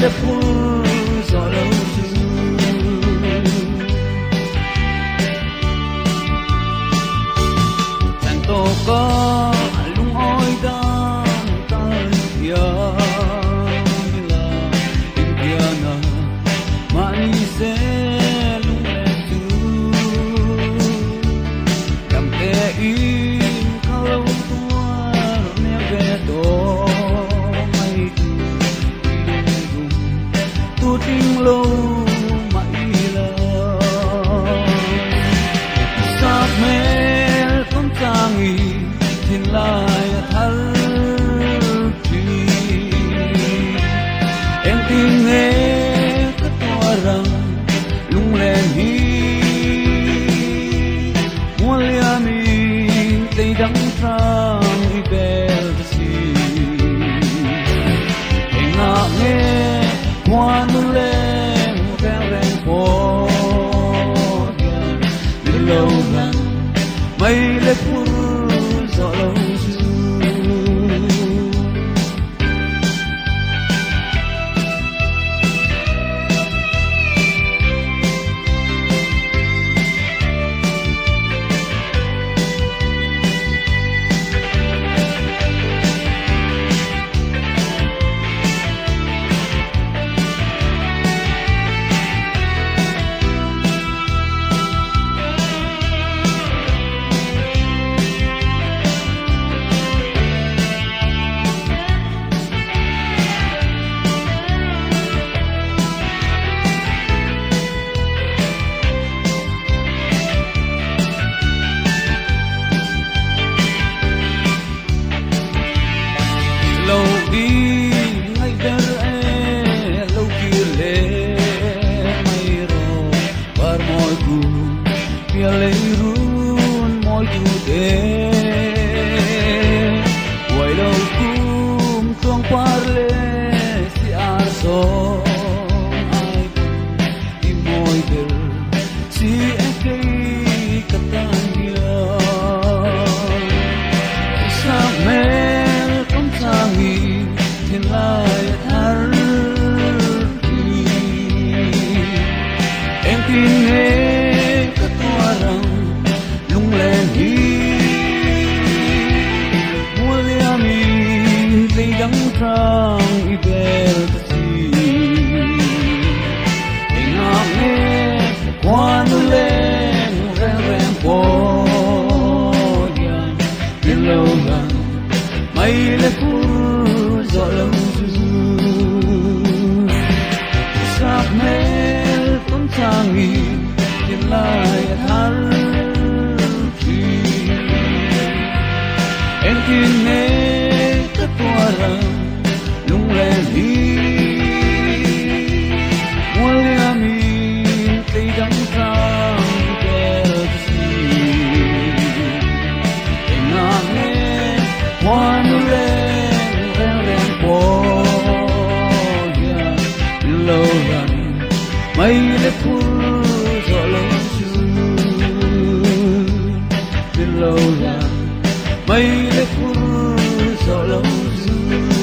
le phul gió lâu dư chẳng tô có lung ôi đang tay kia là tình kia na mãi sẽ lung lệ thứ cầm tê in cao lâu tua nè về đó mây tu tình lâu mãi là sa mê con tangi thiên lai thal chi em tin nghe cái tua rằng lung lên hi mua lia mi tây đắng trăng đi bel si em ngã nghe hoa nu lên vang rèn phố đi lâu lần mây lê phun gió lâu dư lâu đi ngay đời lâu kia lệ mây rồi var môi cu pia lệ run môi cu de quay lâu cum tuang parle si arso ai di môi del si ekei katanya sa me thiên lai thar đi em tin nghe các tua rằng lung lên đi mua lia mi tây đắng trăng y bel si em ngã nghe qua nu lên rèn rèn po đến lâu lần mây lê phun gió lâu dư sắc mê con tangi thiên lai thal chi em tin nghe các tua rằng lung lên đi mua lia mi tây đắng trăng bel si em ngã nghe hoa nu lên rèn rèn po lâu lần mây lê phun gió lâu dư lâu lần mây lê phun gió lâu dư